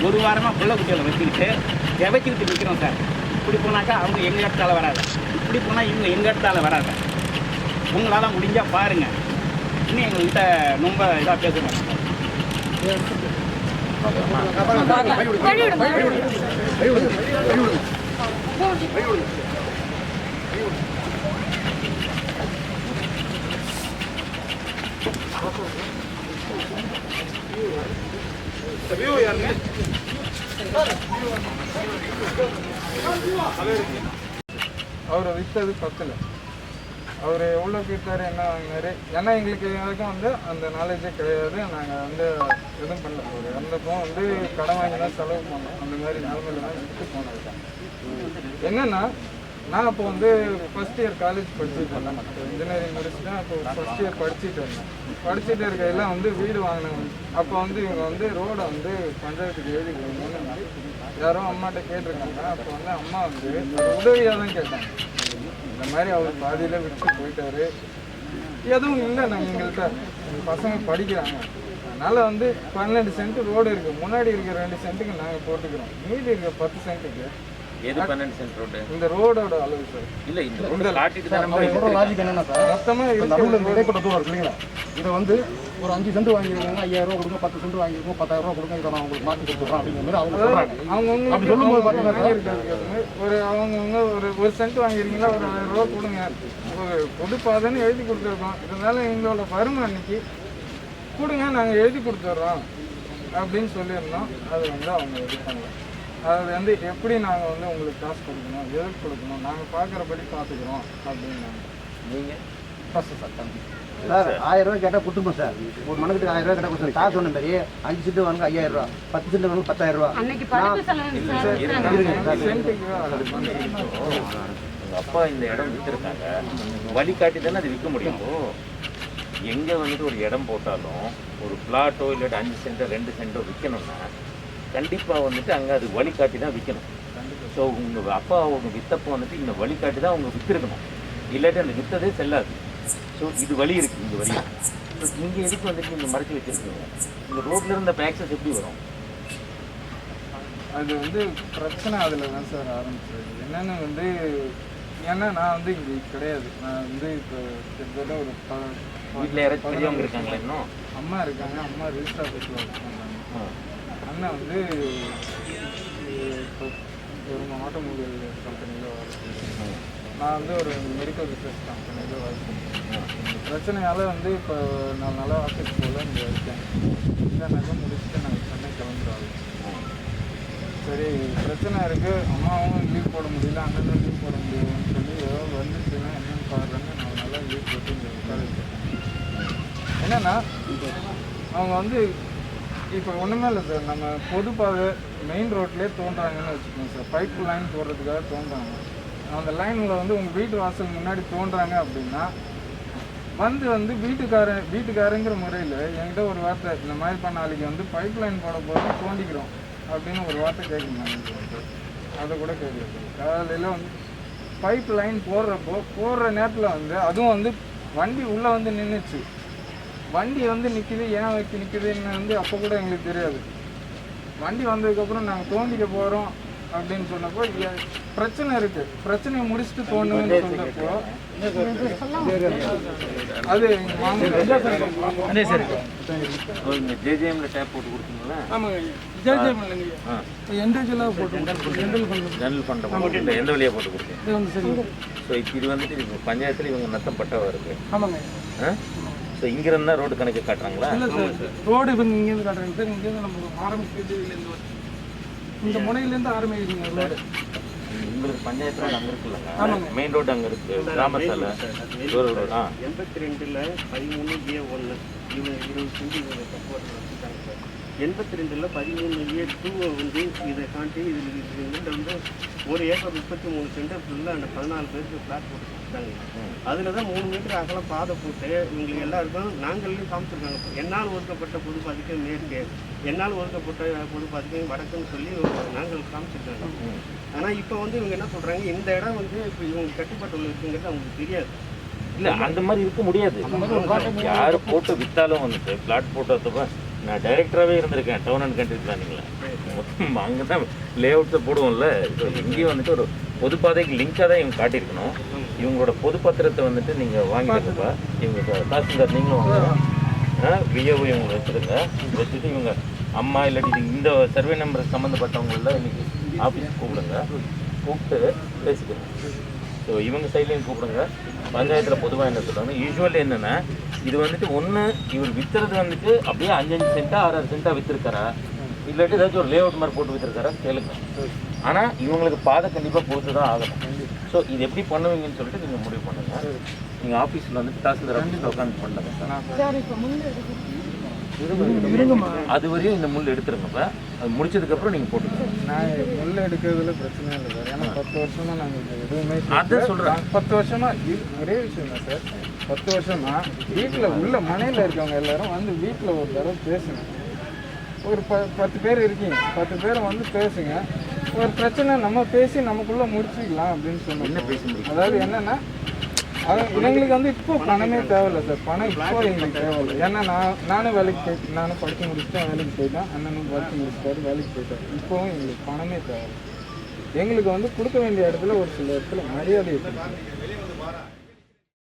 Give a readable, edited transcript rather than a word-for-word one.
ஒரு வாரமாக பிள்ளை குட்டிகளை வச்சுக்கிட்டு நிற்கிறோம் சார். இப்படி போனாக்கா அவங்க எங்கள் இடத்தால் வராது, இப்படி போனால் இவங்க எங்கள் இடத்தால் வராது. உங்களால் முடிஞ்சால் பாருங்கள். இன்னும் எங்கள்கிட்ட ரொம்ப இதாக பேசுகிறோம். அவரை விற்றது பத்தில் அவர் எவ்வளோ விற்றாரு, என்ன வாங்கினாரு, ஏன்னா எங்களுக்கு வரைக்கும் வந்து அந்த நாலேஜே கிடையாது. நாங்கள் வந்து எதுவும் பண்ணல. ஒரு இறந்தப்போ வந்து கடன் வாங்கி தான் செலவு பண்ணோம். அந்த மாதிரி நிலமையில தான் விட்டு போனது தான். என்னென்னா நான் அப்போ வந்து ஃபஸ்ட் இயர் காலேஜ் படிச்சுட்டு இருந்தேன். இன்ஜினியரிங் முடிச்சுட்டேன். அப்போ ஃபஸ்ட் இயர் படிச்சுட்டு இருந்தேன். படிச்சுட்டு இருக்கையில் வந்து வீடு வாங்கினேன். அப்போ வந்து இவங்க வந்து ரோடை வந்து பஞ்சாயத்துக்கு எழுதி கொடுங்கன்னு யாரோ அம்மாட்ட கேட்டிருக்காங்க. அப்போ வந்து அம்மா வந்து உதவியாக தான் கேட்டாங்க. இந்த மாதிரி அவர் பாதியில் விட்டு போயிட்டாரு, எதுவும் இல்லை நாங்கள் எங்கள்கிட்ட, எங்கள் பசங்க படிக்கிறாங்க, அதனால் வந்து 12 சென்ட் ரோடு இருக்குது, முன்னாடி இருக்கிற 2 சென்ட்டுக்கு நாங்கள் போட்டுக்கிறோம், மீதி இருக்கிற 10 சென்ட்டுக்கு. எது 12 சென்ட் ரோடு? இந்த ரோடோட அளவு சார். இல்லை, இந்த ரோடு காட்டிட்டு தான் லாஜிக் என்னன்னா சார், மொத்தமாக நடுவில் இடைப்பட்ட தூரம் இருக்கு இல்லைங்களா, இதை வந்து ஒரு 5 சென்ட் வாங்கியிருக்காங்க, 5000 ரூபா கொடுங்க, 10 சென்ட் வாங்கியிருக்கோம், 10000 ரூபா கொடுங்க, இதை நான் உங்களுக்கு மாற்றி கொடுத்துட்றோம் அப்படிங்கிற மாதிரி அவங்க அப்படி சொல்லும்போது பார்த்தீங்கன்னா ஒரு அவங்கவுங்க ஒரு சென்ட் வாங்கியிருக்கீங்களா, ஒரு 1000 ரூபா கொடுங்க, ஒரு கொடுப்பாதன்னு எழுதி கொடுத்துருக்கோம், இருந்தாலும் எங்களோட வறுமை அன்னைக்கு கொடுங்க நாங்கள் எழுதி கொடுத்துட்றோம் அப்படின்னு சொல்லியிருந்தோம். அது வந்து அவங்க இது பண்ணலாம். அது வந்து எப்படி நாங்கள் வந்து உங்களுக்கு காசு கொடுக்கணும், எதுக்கு கொடுக்கணும், நாங்கள் பார்க்குறபடி பார்த்துக்குறோம் அப்படின்னு. நீங்கள் ஃபஸ்ட்டு சார் தம்பி சார் 1000 ரூபா கேட்டால் கொடுத்துருப்போம் சார். ஒரு மனதுக்கு 1000 ரூபா கேட்டால் கொடுத்துருங்க. காசு சொன்ன மாதிரி 5 சென்ட் வாங்க 5000 ரூபா, 10 சென்ட் வாங்க 10000 ரூபா. உங்கள் அப்பா இந்த இடம் விற்றுருக்காங்க, வழிகாட்டி தானே அது விற்க முடியும். எங்கே வந்துட்டு ஒரு இடம் போட்டாலும் ஒரு பிளாட்டோ இல்லாட்டி 5 சென்ட்டோ 2 சென்ட்டோ விற்கணும்னா கண்டிப்பாக வந்துட்டு அங்கே அது வழிகாட்டி தான் விற்கணும். ஸோ உங்கள் அப்பா அவங்க விற்றப்போ வந்துட்டு இந்த வழிகாட்டி தான் அவங்க விற்றுருக்கணும், இல்லாட்டி அந்த விற்றதே செல்லாது. ஸோ இது வழி இருக்குது, இந்த வழி. ஸோ இங்கே எதுக்கு வந்துட்டு நீங்கள் மறைச்சி வச்சுருக்கீங்க? இந்த ரோட்டில் இருந்த ஆக்சஸ் எப்படி வரும்? அது வந்து பிரச்சனை அதில் தான் சார் ஆரம்பிச்சது. என்னென்னு வந்து ஏன்னா நான் வந்து இங்கே கிடையாது, நான் வந்து இப்போ கிட்டத்தட்ட ஒரு வீட்டில் யாராச்சும் பெரியவங்க இருக்காங்களா? இன்னும் அம்மா இருக்காங்க, அம்மா ரிஜிஸ்டர் ஆஃபீஸில் ஒர்க் பண்ணுறாங்க. அண்ணன் வந்து இப்போ ஒரு ஆட்டோமொபைல் கம்பெனியில் ஒர்க் பண்ணுறேன். நான் வந்து ஒரு மெடிக்கல் ரிசர்ச் கம்பெனியில் ஒர்க் பண்ணுறேன். பிரச்சனையால் வந்து இப்போ 4 நாளாக ஆஃபீஸ் போல் இங்கே இருக்கேன். இந்த நேரம் முடிச்சுட்டு நாங்கள் சென்னை கிளம்புறாங்க. சரி பிரச்சனை இருக்குது, அம்மாவும் லீவ் போட முடியல, அண்ணனும் லீவ் போட முடியும்னு சொல்லி ஏதோ வந்துச்சுன்னா என்னென்னு பாடுறேன்னு 4 நாளாக லீவ் போட்டு இங்கே உட்கார. என்னென்னா அவங்க வந்து இப்போ ஒன்றுமே இல்லை சார், நம்ம பொதுப்பாக மெயின் ரோட்லேயே தோன்றாங்கன்னு வச்சுக்கோங்க சார். பைப் லைன் போடுறதுக்காக தோன்றாங்க. அந்த லைனில் வந்து உங்கள் வீட்டு வாசல் முன்னாடி தோன்றாங்க அப்படின்னா வந்து வீட்டுக்காரங்கிற முறையில் என்கிட்ட ஒரு வார்த்தை, இந்த மாதிரி பண்ண நாளைக்கு வந்து பைப் லைன் போட போகிறோம் தோண்டிக்கிறோம் அப்படின்னு ஒரு வார்த்தை கேட்கணும். அதை கூட கேட்கல சார். காலையில் வந்து பைப் லைன் போடுற நேரத்தில் வந்து அதுவும் வந்து வண்டி உள்ளே வந்து நின்றுச்சு. வண்டி வந்து நிற்கிது, ஏன் வைக்க நிற்கிதுன்னு வந்து அப்போ கூட எங்களுக்கு தெரியாது. வண்டி வந்ததுக்கப்புறம் நாங்கள் தோண்டிக்க போகிறோம் அப்படின்னு சொன்னப்போ பிரச்சனை இருக்குது, பிரச்சனையை முடிச்சுட்டு தோணுன்னு சொன்னப்போ அது அதே சரி. இந்த ஜேஜேஎம்ல டேப் போட்டு கொடுத்தீங்களா? ஆமாங்க, ஜேஜேஎம் இல்லைங்க, இண்டிவிஜுவலாக போட்டு ஜெனரல் ஃபண்ட் எந்த வழியாக போட்டு கொடுத்தீங்க? சரி. ஸோ இது வந்துட்டு இப்போ பஞ்சாயத்தில் இவங்க நத்தம் பட்டவா இருக்குது. ஆமாங்க. ஸோ இங்கிருந்து தான் ரோடு கணக்கு காட்டுறாங்களா? இல்லை சார், ரோடு இப்போ இங்கேருந்து காட்டுறாங்க சார். இங்கேருந்து நம்ம ஆரம்பிக்கிறது இந்த முனையிலேருந்து ஆரம்பிக்கிறீங்க ரோடு. உங்களுக்கு பஞ்சாயத்து ரோடு அங்கே இருக்குல்லங்க, மெயின் ரோடு அங்கே இருக்குது, கிராமத்தில் 82ல் 13A1 20 சென்ட் சப்போர்ட் வச்சுட்டாங்க சார். 82ல் 13A2 வந்து இதை காட்டி இதில் வந்து 1 ஏக்கர் 33 சென்ட் ஃபுல்லாக அந்த 14 பேருக்கு ஃப்ளாட் போட்டு கொடுத்துட்டாங்க. அதில் தான் 3 மீட்டர் அகலம் பாதை போட்டு இவங்களுக்கு எல்லாருக்கும் நாங்கள்லையும் காமிச்சிருக்காங்க. என்னால் ஒதுக்கப்பட்ட பொது பாதிக்கு மேற்கு, என்னால் ஒதுக்கப்பட்ட பொது பாதிக்கு வடக்குன்னு சொல்லி நாங்கள் காமிச்சிருக்காங்க. ஆனால் இப்போ வந்து இவங்க என்ன சொல்கிறாங்க, இந்த இடம் வந்து இப்போ இவங்க கட்டுப்பாட்டில் இருக்குங்கிறது அவங்களுக்கு தெரியாது. இல்லை அந்த மாதிரி இருக்க முடியாது. யார் போட்டு விற்றாலும் வந்துட்டு பிளாட் போட்டதுப்பா நான் டைரக்டராகவே இருந்திருக்கேன் டவுன் அண்ட் கண்ட்ரி பிளானிங்கில். மொத்தம் அங்கே தான் லே அவுட்ஸை போடுவோம்ல. ஸோ எங்கேயும் வந்துட்டு ஒரு பொதுப்பாதைக்கு லிங்காக தான் இவங்க காட்டியிருக்கணும். இவங்களோட பொது பத்திரத்தை வந்துட்டு நீங்கள் வாங்கிட்டுப்பா. இவங்க தாசில்தார் நீங்களும் வாங்க, விஏஓ இவங்க வச்சுருங்க. வச்சுட்டு இவங்க அம்மா இல்லாட்டி இந்த சர்வே நம்பர் சம்மந்தப்பட்டவங்கள இன்னைக்கு ஆஃபீஸ் கூப்பிடுங்க, கூப்பிட்டு பேசிக்கிறேன். ஸோ இவங்க சைட்லேயும் கூப்பிடுங்க. பஞ்சாயத்தில் பொதுவாக என்ன சொல்கிறாங்க, யூஸ்வலி என்னென்னா இது வந்துட்டு ஒன்று இவர் விற்றுறது வந்துட்டு அப்படியே 5 சென்ட்டாக 6 சென்ட்டாக விற்றுருக்காரா, இல்லாட்டி ஏதாச்சும் ஒரு லே அவுட் மாதிரி போட்டு விற்றுருக்காரா கேளுங்க. ஆனால் இவங்களுக்கு பாதை கண்டிப்பாக பொறுத்து தான் ஆகணும். ஸோ இது எப்படி பண்ணுவீங்கன்னு சொல்லிட்டு நீங்கள் முடிவு பண்ணுங்கள். நீங்கள் ஆஃபீஸில் வந்துட்டு தாசில்தார் ஆஃபீஸில் உட்காந்து பண்ணுங்க சார். அது வரையும் இந்த முள் எடுத்துருங்கப்பா. அது முடிச்சதுக்கப்புறம் நீங்கள் போட்டுக்கோங்க. நான் முள் எடுக்கிறதுல பிரச்சனை இல்லை சார். ஏன்னா 10 வருஷமாக நாங்கள் எதுவுமே அதை சொல்கிறேன். 10 வருஷமாக ஒரே விஷயம் தான் சார். 10 வருஷமாக வீட்டில் உள்ள மனையில் இருக்கவங்க எல்லாரும் வந்து வீட்டில் ஒரு தடவை பேசுங்க. ஒரு 10 பேர் இருக்கீங்க, 10 பேரை வந்து பேசுங்க. ஒரு பிரச்சனை நம்ம பேசி நமக்குள்ளே முடிச்சுக்கலாம் அப்படின்னு சொன்னோம். என்ன பேச முடியும்? அதாவது என்னென்னா எங்களுக்கு வந்து இப்போ பணமே தேவையில்லை சார். பணம் இப்போ எங்களுக்கு தேவையில்லை. ஏன்னா நானும் வேலைக்கு போயிட்டு, நானும் படித்து முடிச்சுட்டேன், வேலைக்கு போயிட்டேன். அண்ணனும் படித்து முடிச்சுட்டாரு, வேலைக்கு போயிட்டார். இப்போவும் எங்களுக்கு பணமே தேவையில்லை. எங்களுக்கு வந்து கொடுக்க வேண்டிய இடத்துல ஒரு சில இடத்துல மரியாதை இருக்குது.